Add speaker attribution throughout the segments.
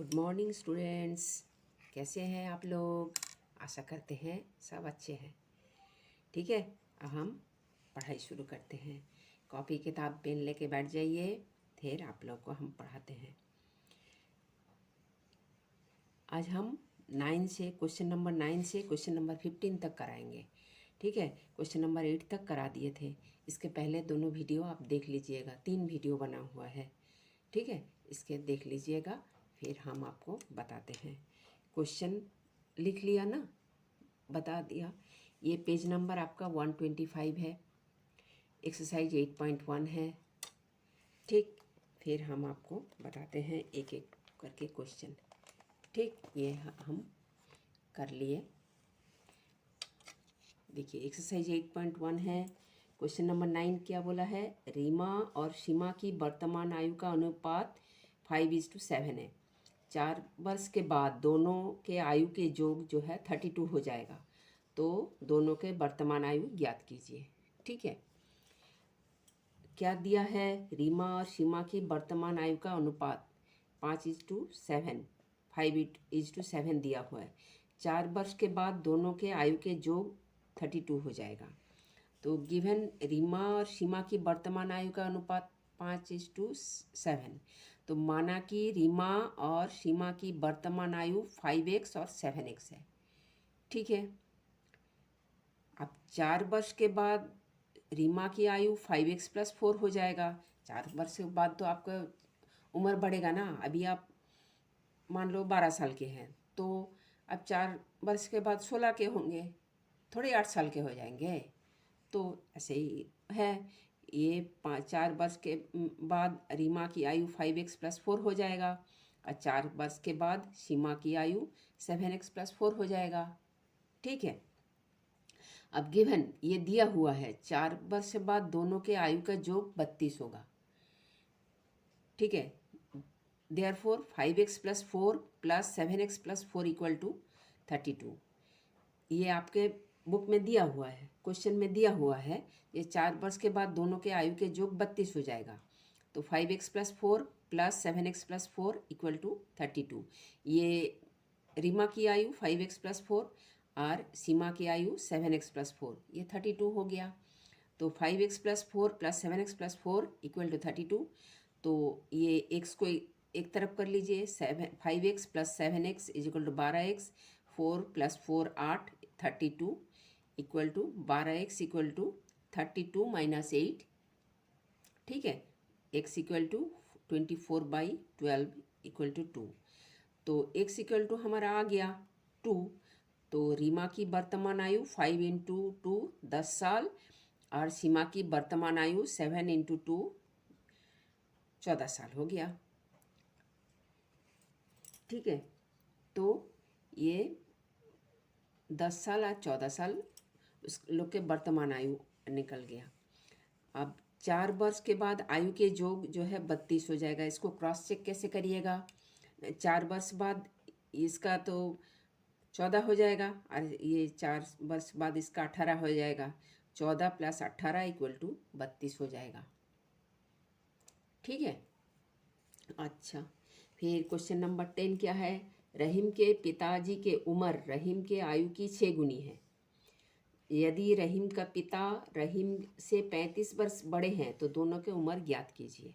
Speaker 1: Good morning students. कैसे हैं आप लोग? आशा करते हैं सब अच्छे हैं। ठीक है, अब हम पढ़ाई शुरू करते हैं। कॉपी किताब पेन लेके बैठ जाइए, फिर आप लोग को हम पढ़ाते हैं। आज हम 9 से क्वेश्चन नंबर 9 से क्वेश्चन नंबर 15 तक कराएंगे। ठीक है, क्वेश्चन नंबर 8 तक करा दिए थे। इसके पहले दोनों वीडियो आप देख लीजिएगा, 3 वीडियो बना हुआ है। ठीक है, इसके देख लीजिएगा, फिर हम आपको बताते हैं। क्वेश्चन लिख लिया ना, बता दिया। ये पेज नंबर आपका 125 है, एक्सरसाइज 8.1 है। ठीक, फिर हम आपको बताते हैं एक एक करके क्वेश्चन। ठीक, ये हम कर लिए। देखिए एक्सरसाइज 8.1 है। क्वेश्चन नंबर 9 क्या बोला है? रीमा और सीमा की वर्तमान आयु का अनुपात 5:7 है। 4 वर्ष के बाद दोनों के आयु के योग जो है 32 हो जाएगा। तो दोनों के वर्तमान आयु ज्ञात कीजिए। ठीक है, क्या दिया है? रीमा और सीमा की वर्तमान आयु का अनुपात 5:7, 5:7 दिया हुआ है। 4 वर्ष के बाद दोनों के आयु के योग 32 हो जाएगा। तो गिवन रीमा और सीमा की वर्तमान आयु का अनुपात 5:7। तो माना कि रीमा और सीमा की वर्तमान आयु 5x और 7x है। ठीक है, अब 4 वर्ष के बाद रीमा की आयु 5x+4 हो जाएगा। 4 वर्ष के बाद तो आपका उम्र बढ़ेगा ना। अभी आप मान लो 12 साल के हैं, तो अब 4 वर्ष के बाद 16 के होंगे, थोड़े 8 साल के हो जाएंगे। तो ऐसे ही है। ये 4 वर्ष के बाद रीमा की आयु 5x+4 हो जाएगा, और 4 वर्ष के बाद सीमा की आयु 7x+4 हो जाएगा। ठीक है, अब गिवन ये दिया हुआ है 4 वर्ष बाद दोनों के आयु का योग 32 होगा। ठीक है, देयरफॉर 5x+4 + 7x+4 = 32। ये आपके बुक में दिया हुआ है, क्वेश्चन में दिया हुआ है। ये 4 वर्ष के बाद दोनों के आयु के योग 32 हो जाएगा। तो 5x+4 + 7x+4 = 32। ये रीमा की आयु 5x+4 और सीमा की आयु 7x+4, ये 32 हो गया। तो 5x+4 + 7x+4 = 32। तो ये x को एक तरफ कर लीजिए। 5x + 7x = 12x, 4 + 4 8, 32 = 12x = 32 - 8। ठीक है, x = 24/12 = 2। तो x = हमारा आ गया 2। तो रीमा की वर्तमान आयु 5 × 2 10 साल, और सीमा की वर्तमान आयु 7 × 2 14 साल हो गया। ठीक है, तो ये 10 साल और 14 साल उस लोग के वर्तमान आयु निकल गया। अब 4 वर्ष के बाद आयु के योग जो है 32 हो जाएगा। इसको क्रॉस चेक कैसे करिएगा? 4 वर्ष बाद इसका तो 14 हो जाएगा, और ये 4 वर्ष बाद इसका 18 हो जाएगा। 14 + 18 = 32 हो जाएगा। ठीक है, अच्छा, फिर क्वेश्चन नंबर 10 क्या है? रहीम के पिताजी के उम्र रहीम के आयु की 6 गुनी है। यदि रहीम का पिता रहीम से 35 वर्ष बड़े हैं तो दोनों के उम्र ज्ञात कीजिए।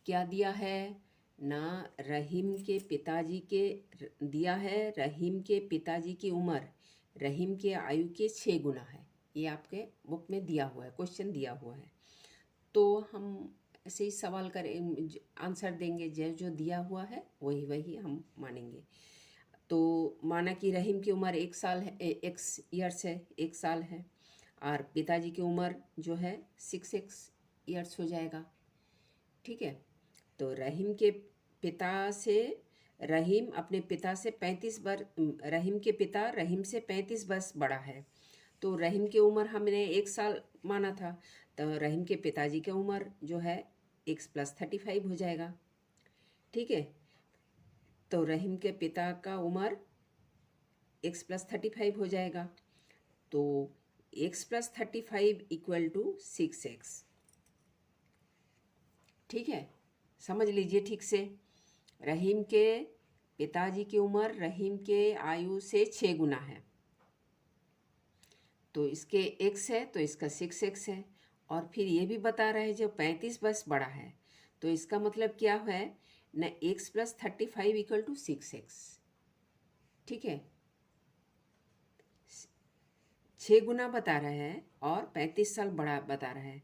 Speaker 1: क्या दिया है ना? रहीम के पिताजी के दिया है, रहीम के पिताजी की उम्र रहीम के आयु के 6 गुना है। ये आपके बुक में दिया हुआ है, क्वेश्चन दिया हुआ है। तो हम ऐसे ही सवाल करें, आंसर देंगे। जो जो दिया हुआ है वही वही हम मानेंगे। तो माना कि रहीम की उम्र 1 साल है, 1 ईयर्स है, 1 साल है, और पिताजी की उम्र जो है 6 ईयर्स हो जाएगा। ठीक है, तो रहीम के पिता से रहीम अपने पिता से 35 वर्ष रहीम के पिता रहीम से 35 वर्ष बड़ा है। तो रहीम की उम्र हमने 1 साल माना था, तो रहीम के पिताजी की उम्र जो है x + 35 हो जाएगा। ठीक है, तो रहीम के पिता का उम्र x + 35 हो जाएगा। तो x + 35 = 6x। ठीक है, समझ लीजिए ठीक से। रहीम के पिताजी की उम्र रहीम के आयु से 6 गुना है, तो इसके x है तो इसका 6x है। और फिर ये भी बता रहा है जो 35 वर्ष बड़ा है, तो इसका मतलब क्या है न, x + 35 = 6x। ठीक है, 6 गुना बता रहा है और 35 साल बड़ा बता रहा है,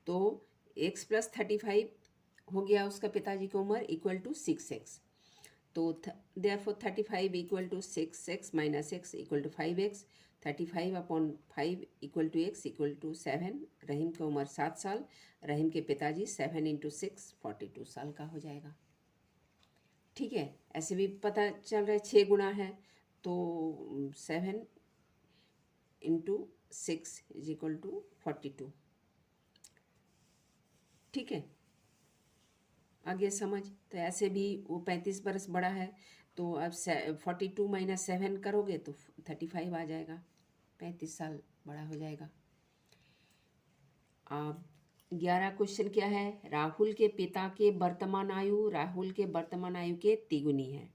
Speaker 1: तो x + 35 हो गया उसका पिताजी की उम्र = 6x। तो therefore 35 = 6x - x = 5x। 35/5 = x = 7। रहीम की उम्र 7 साल, रहीम के पिताजी 7 × 6 42 साल का हो जाएगा। ठीक है, ऐसे भी पता चल रहा है 6 गुना है, तो 7 × 6 = 42। ठीक है, आगे समझ। तो ऐसे भी वो 35 बरस बड़ा है, तो अब 42 - 7 करोगे तो 35 आ जाएगा, 35 साल बड़ा हो जाएगा। अब 11 क्वेश्चन क्या है, राहुल के पिता के वर्तमान आयु राहुल के वर्तमान आयु के तिगुनी है।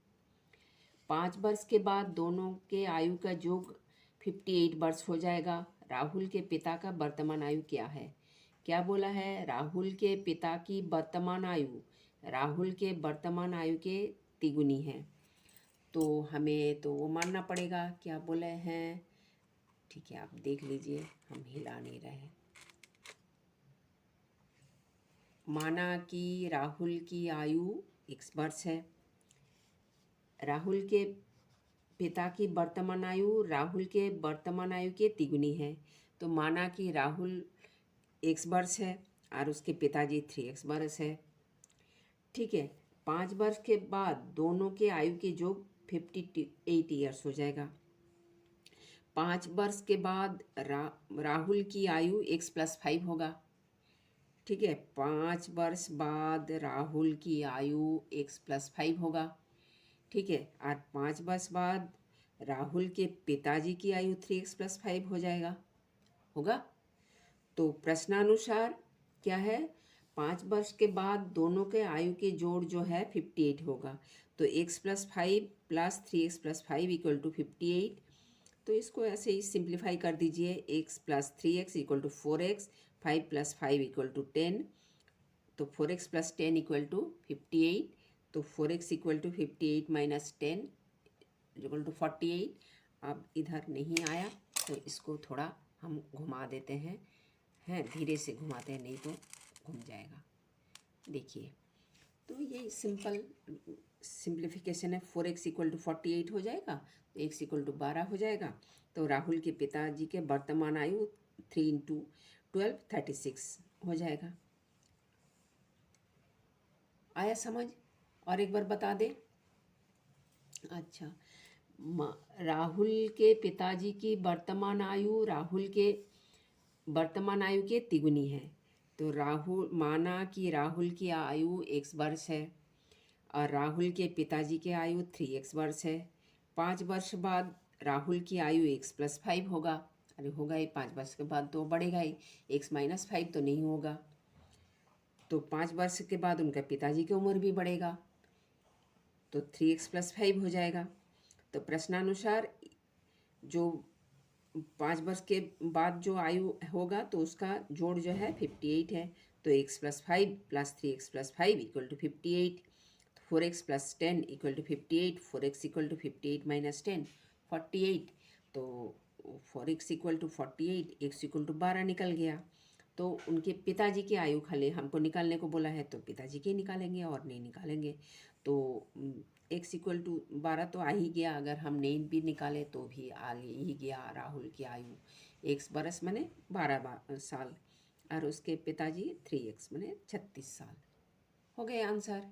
Speaker 1: 5 वर्ष के बाद दोनों के आयु का योग 58 वर्ष हो जाएगा। राहुल के पिता का वर्तमान आयु क्या है? क्या बोला है? राहुल के पिता की वर्तमान आयु राहुल के वर्तमान आयु के तिगुनी है, तो हमें तो वो मानना पड़ेगा। क्या बोले हैं? ठीक है, आप देख लीजिए, हम हिला नहीं रहे। माना कि राहुल की आयु x वर्ष है, राहुल के पिता की वर्तमान आयु राहुल के वर्तमान आयु के तिगुनी है, तो माना कि राहुल x वर्ष है और उसके पिताजी 3x वर्ष है। ठीक है, 5 वर्ष के बाद दोनों के आयु के योग 58 ईयर्स हो जाएगा। 5 वर्ष के बाद राहुल की आयु x + 5 होगा। ठीक है, 5 वर्ष बाद राहुल की आयु x + 5 होगा। ठीक है, और 5 वर्ष बाद राहुल के पिताजी की आयु 3x + 5 हो जाएगा, होगा। तो प्रश्नानुसार क्या है, 5 वर्ष के बाद दोनों के आयु के जोड़ जो है 58 होगा, तो x + 5 + 3x + 5 = 58। तो इसको ऐसे ही सिंप्लीफाई कर दीजिए, x + 3x = 4x, 5 + 5 = 10, तो 4x + 10 = 58। तो 4x = 58 - 10 = 48। अब इधर नहीं आया तो इसको थोड़ा हम घुमा देते हैं, धीरे से घुमाते हैं, नहीं तो घूम जाएगा। देखिए, तो ये सिंपल सिंप्लीफिकेशन है। 4x = 48 हो जाएगा, तो x = 12 हो जाएगा। तो राहुल के पिताजी के वर्तमान आयु 3 × 12 36 हो जाएगा। आया समझ? और एक बार बता दे। अच्छा, राहुल के पिताजी की वर्तमान आयु राहुल के वर्तमान आयु के तिगुनी है, तो माना कि राहुल की आयु x वर्ष है और राहुल के पिताजी के आयु 3x वर्ष है। 5 वर्ष बाद राहुल की आयु x + 5 होगा। अरे होगा ही, 5 वर्ष के बाद तो बढ़ेगा ही, x - 5 तो नहीं होगा। तो 5 वर्ष के बाद उनका पिताजी की उम्र भी बढ़ेगा, तो 3x + 5 हो जाएगा। तो प्रश्नानुसार जो 5 वर्ष के बाद जो आयु होगा तो उसका जोड़ जो है 58 है, तो x + 5 + 3x + 5 = 58। 4x + 10 = 58, 4x = 58 - 10 48, तो 4x = 48, x = 12 निकल गया। तो उनके पिताजी की आयु खाली हमको निकालने को बोला है, तो पिताजी की निकालेंगे और नहीं निकालेंगे। तो x = 12 तो आ ही गया, अगर हम नहीं भी निकाले तो भी आ ही गया। राहुल की आयु x बरस माने 12 साल और उसके पिताजी 3x माने 36 साल। हो गए आंसर।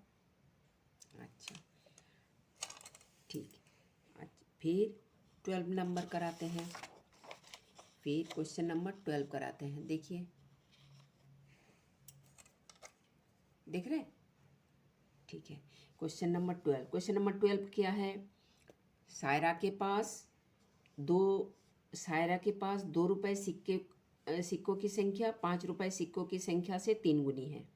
Speaker 1: अच्छा, ठीक। अच्छा, फिर 12 नंबर कराते हैं, फिर क्वेश्चन नंबर 12 कराते हैं। देखिए, देख रहे? ठीक है, क्वेश्चन नंबर 12। क्वेश्चन नंबर 12 क्या है? सायरा के पास 2 रुपए सिक्कों की संख्या 5 रुपए सिक्कों की संख्या से 3 गुनी है।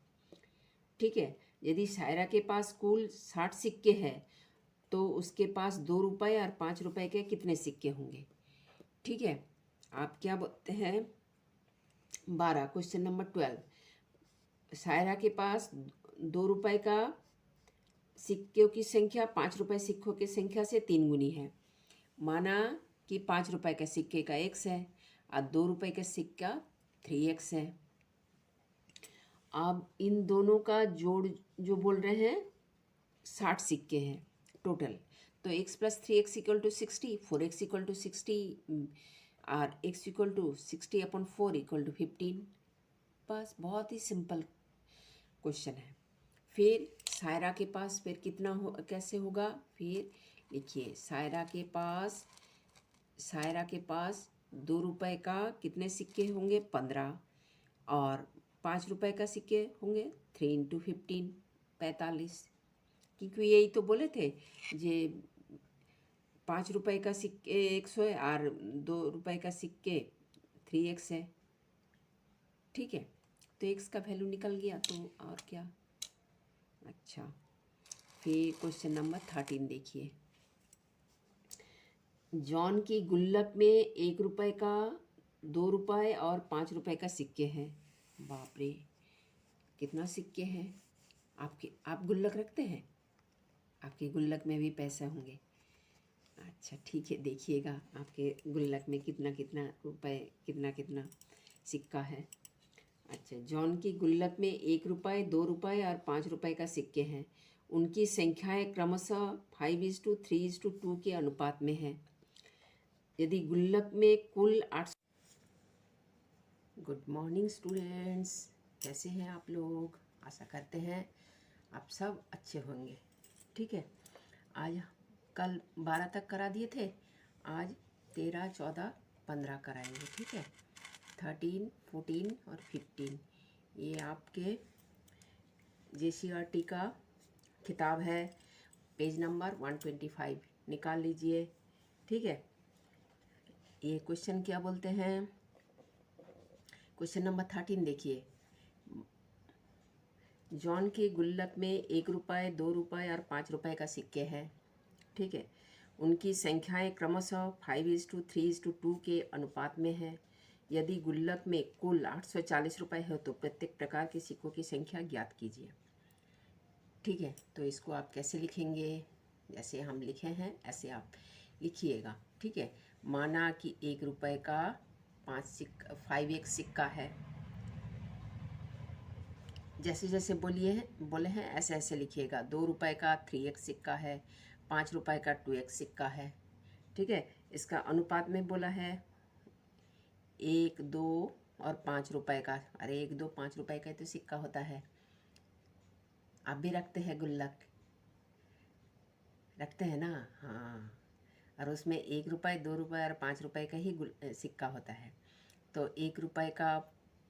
Speaker 1: ठीक है, यदि सायरा के पास कुल 60 सिक्के हैं तो उसके पास 2 रुपये और 5 रुपये के कितने सिक्के होंगे। ठीक है, आप क्या बोलते हैं 12। क्वेश्चन नंबर 12, सायरा के पास 2 रुपये का सिक्कों की संख्या 5 रुपये सिक्कों की संख्या से 3 गुनी है। माना कि 5 रुपये के सिक्के का x है और 2 रुपये का सिक्का 3x है। अब इन दोनों का जोड़ जो बोल रहे हैं 60 सिक्के हैं टोटल। तो x + 3x = 60, 4x = 60 और x = 60/4 = 15। बस बहुत ही सिंपल क्वेश्चन है। फिर सायरा के पास फिर कितना कैसे होगा, फिर लिखिए सायरा के पास 2 रुपये का कितने सिक्के होंगे 15 और 5 रुपये का सिक्के होंगे 3 × 15 45। क्योंकि यही तो बोले थे जे 5 रुपये का सिक्के 100 है और 2 रुपये का सिक्के 3x है। ठीक है, तो x का वैल्यू निकल गया तो और क्या। अच्छा, फिर क्वेश्चन नंबर 13 देखिए। जॉन की गुल्लक में 1 रुपये का 2 रुपये और 5 रुपये का सिक्के हैं। बाप रे, कितना सिक्के हैं। आप गुल्लक रखते हैं, आपके गुल्लक में भी पैसे होंगे। अच्छा ठीक है, देखिएगा आपके गुल्लक में कितना कितना रुपए कितना कितना सिक्का है। अच्छा, जॉन की गुल्लक में 1 रुपये 2 रुपये और 5 रुपये का सिक्के हैं। उनकी संख्याएं क्रमशः 5:3:2 के अनुपात में है। यदि गुल्लक में कुल 8। गुड मॉर्निंग स्टूडेंट्स, कैसे हैं आप लोग। आशा करते हैं आप सब अच्छे होंगे। ठीक है, आज कल 12 तक करा दिए थे, आज 13, 14, 15 कराएंगे। ठीक है, 13, 14 और 15 ये आपके JCRT का किताब है, पेज नंबर 125 निकाल लीजिए। ठीक है, ये क्वेश्चन क्या बोलते हैं, क्वेश्चन नंबर 13 देखिए। जॉन के गुल्लक में 1 रुपये 2 रुपये और 5 रुपये का सिक्के हैं। ठीक है, उनकी संख्याएं क्रमशः 5:3:2 के अनुपात में है। यदि गुल्लक में कुल 840 रुपये हो तो प्रत्येक प्रकार के सिक्कों की संख्या ज्ञात कीजिए। ठीक है, तो इसको आप कैसे लिखेंगे, जैसे हम लिखे हैं ऐसे आप लिखिएगा। ठीक है, माना कि 1 रुपये का 5x सिक्का है, जैसे जैसे बोले हैं ऐसे ऐसे लिखिएगा। 2 रुपये का 3x सिक्का है, 5 रुपये का 2x सिक्का है। ठीक है, इसका अनुपात में बोला है 1, 2 और 5 रुपये का। अरे 1, 2, 5 रुपये का तो सिक्का होता है। आप भी रखते हैं गुल्लक, रखते हैं ना। हाँ, और उसमें 1 रुपये 2 रुपये और 5 रुपये का ही सिक्का होता है। तो 1 रुपये का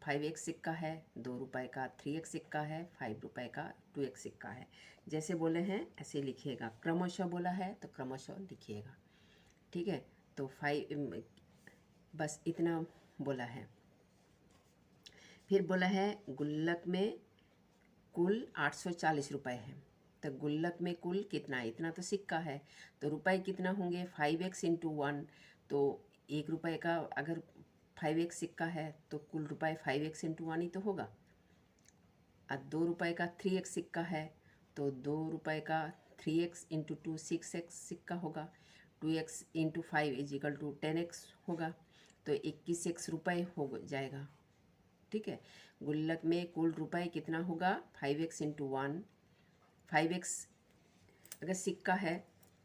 Speaker 1: 5x सिक्का है, 2 रुपये का 3x सिक्का है, 5 रुपये का 2x सिक्का है। जैसे बोले हैं ऐसे लिखिएगा, क्रमशः बोला है तो क्रमशः लिखिएगा। ठीक है, तो 5 बस इतना बोला है। फिर बोला है गुल्लक में कुल 840 रुपये है। तो गुल्लक में कुल कितना, इतना तो सिक्का है, तो रुपये कितना होंगे 5x × 1। तो 1 रुपये का अगर 5x सिक्का है तो कुल रुपये 5x × 1 ही तो होगा। और 2 रुपये का 3x सिक्का है तो 2 रुपये का 3x × 2 6x सिक्का होगा। 2x × 5 = 10x होगा, तो 21x रुपये हो जाएगा। ठीक है, गुल्लक में कुल रुपये कितना होगा 5x × 1। 5x अगर सिक्का है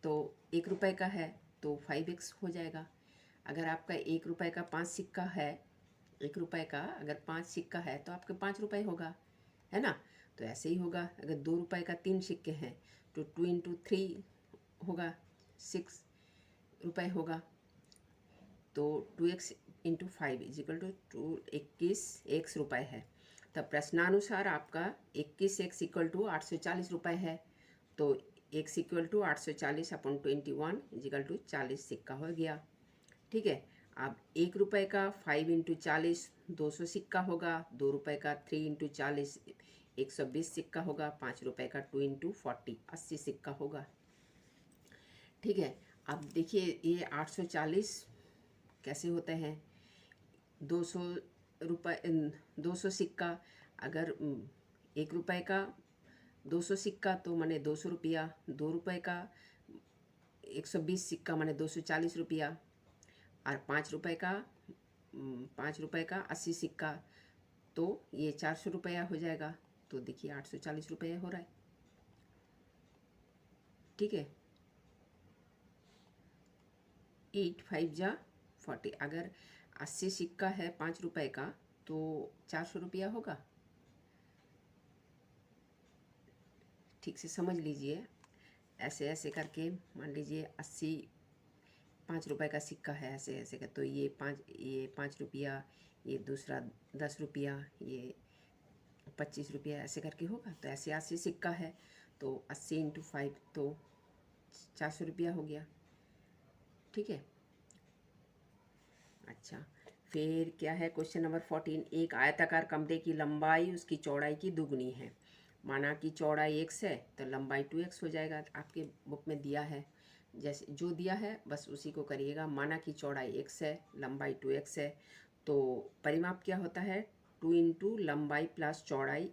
Speaker 1: तो 1 रुपये का है तो 5x हो जाएगा। अगर आपका 1 रुपये का 5 सिक्का है, 1 रुपये का अगर 5 सिक्का है तो आपके 5 रुपये होगा, है ना। तो ऐसे ही होगा। अगर 2 रुपये का 3 सिक्के हैं तो 2 × 3 होगा, 6 रुपये होगा। तो 2x × 5 = 21x रुपये है। तब प्रश्नानुसार आपका 21x = 840 रुपये है। तो x = 840/21 = 40 सिक्का हो गया। ठीक है, अब 1 रुपये का 5 × 40 200 सिक्का होगा। 2 रुपये का 3 × 40 120 सिक्का होगा। 5 रुपये का 2 × 40 80 सिक्का होगा। ठीक है। अब देखिए ये 840 कैसे होते हैं। 200 रुपये, 200 सिक्का, अगर 1 रुपये का 200 सिक्का तो माने 200 रुपया, 2 रुपये का 120 सिक्का माने 240 रुपया, और 5 रुपये का 5 रुपये का 80 सिक्का तो ये 400 रुपया हो जाएगा। तो देखिए 840 रुपया हो रहा है। ठीक है, 8 5 जा 40। अगर 80 सिक्का है 5 रुपये का तो 400 रुपया होगा। ठीक से समझ लीजिए, ऐसे ऐसे करके मान लीजिए 80 5 रुपये का सिक्का है, ऐसे ऐसे का, तो ये 5 रुपया, ये दूसरा 10 रुपया, ये 25 रुपया, ऐसे करके होगा। तो ऐसे 80 सिक्का है तो 80 × 5 तो 400 रुपया हो गया। ठीक है। अच्छा, फिर क्या है क्वेश्चन नंबर 14। एक आयताकार कमरे की लंबाई उसकी चौड़ाई की दुगनी है। माना कि चौड़ाई x है तो लंबाई 2x हो जाएगा। आपके बुक में दिया है, जैसे जो दिया है बस उसी को करिएगा। माना कि चौड़ाई x है, लंबाई 2x है, तो परिमाप क्या होता है 2 × लंबाई प्लस चौड़ाई।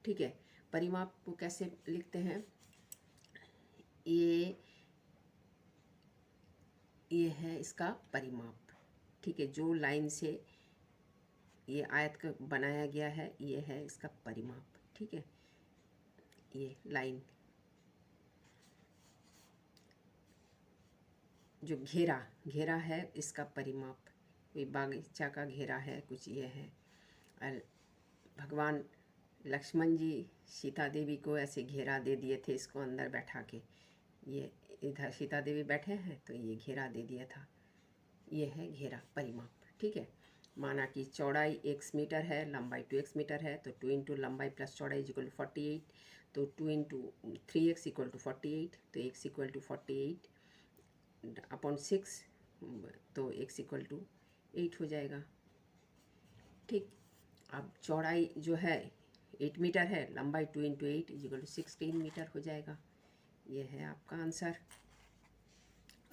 Speaker 1: ठीक है, परिमाप को कैसे लिखते हैं, ये है इसका परिमाप। ठीक है, जो लाइन से ये आयत का बनाया गया है ये है इसका परिमाप। ठीक है, ये लाइन जो घेरा है इसका परिमाप। कोई बागीचा का घेरा है, कुछ ये है। और भगवान लक्ष्मण जी सीता देवी को ऐसे घेरा दे दिए थे, इसको अंदर बैठा के। ये इधर सीता देवी बैठे हैं तो ये घेरा दे दिया था। ये है घेरा, परिमाप। ठीक है, माना कि चौड़ाई x मीटर है, लंबाई 2x मीटर है, तो 2 × लंबाई प्लस चौड़ाई = 48। तो 2 × 3x = 48, तो x = 48 अपॉन 6, तो x = 8 हो जाएगा। ठीक, अब चौड़ाई जो है 8 मीटर है, लंबाई 2 × 8 = 16 मीटर हो जाएगा। ये है आपका आंसर।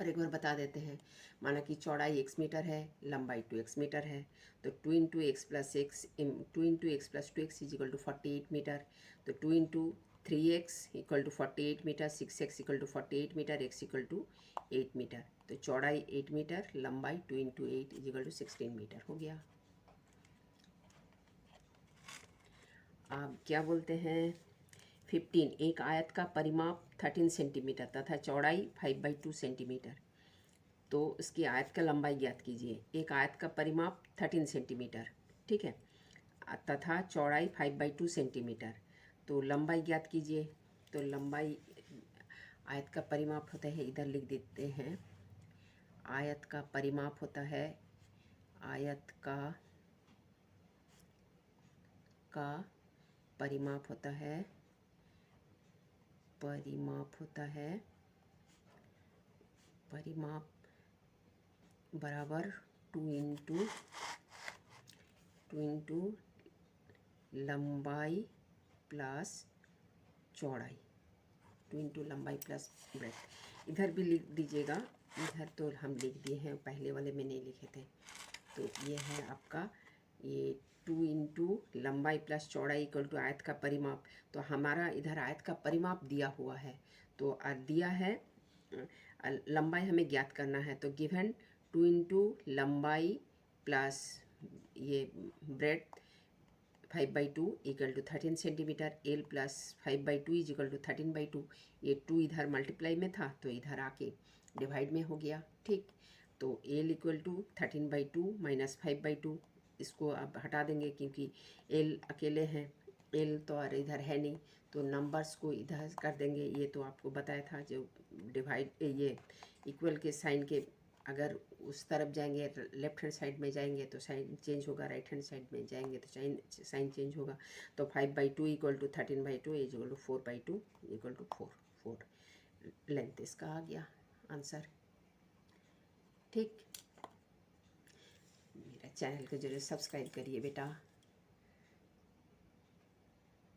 Speaker 1: और एक बार बता देते हैं, माना कि चौड़ाई x मीटर है, लंबाई 2x मीटर है, तो 2 × x + 2x = 48 मीटर। तो 2 × 3x = 48 metre, 6x = 48 metre, x = 8 metre. तो चौड़ाई 8 मीटर, लंबाई 2 × 8 = 16 मीटर हो गया। अब क्या बोलते हैं 15। एक आयत का परिमाप 13 सेंटीमीटर तथा चौड़ाई 5/2 सेंटीमीटर। तो इसकी आयत का लंबाई ज्ञात कीजिए। एक आयत का परिमाप 13 सेंटीमीटर, ठीक है, तथा चौड़ाई 5/2 सेंटीमीटर। तो लंबाई ज्ञात कीजिए। तो लंबाई आयत का परिमाप होता है, इधर लिख देते हैं, आयत का परिमाप होता है, आयत का परिमाप होता है, परिमाप बराबर 2 × लंबाई प्लस चौड़ाई, 2 × लंबाई प्लस ब्रेथ। इधर भी लिख दीजिएगा, इधर तो हम लिख दिए हैं, पहले वाले में नहीं लिखे थे। तो ये है आपका ये 2 × लंबाई प्लस चौड़ाई = आयत का परिमाप। तो हमारा इधर आयत का परिमाप दिया हुआ है, तो दिया है लंबाई हमें ज्ञात करना है। तो गिवन 2 × लंबाई प्लस ये ब्रेथ 5/2 = 13 सेंटीमीटर, एल प्लस 5/2 = 13/2। ये 2 इधर मल्टीप्लाई में था तो इधर आके डिवाइड में हो गया। ठीक, तो एल = 13/2 माइनस 5/2। इसको अब हटा देंगे क्योंकि एल अकेले हैं, एल तो और इधर है नहीं, तो नंबर्स को इधर कर देंगे। ये तो आपको बताया था, जो डिवाइड ये इक्वल के साइन के अगर उस तरफ जाएंगे, लेफ्ट हैंड साइड में जाएंगे तो साइन चेंज होगा, राइट हैंड साइड में जाएंगे तो साइन चेंज होगा। तो 5/2 = 13/2 = 4/2 = 4 लेंथ इसका आ गया आंसर। ठीक, मेरा चैनल को जरूर सब्सक्राइब करिए बेटा।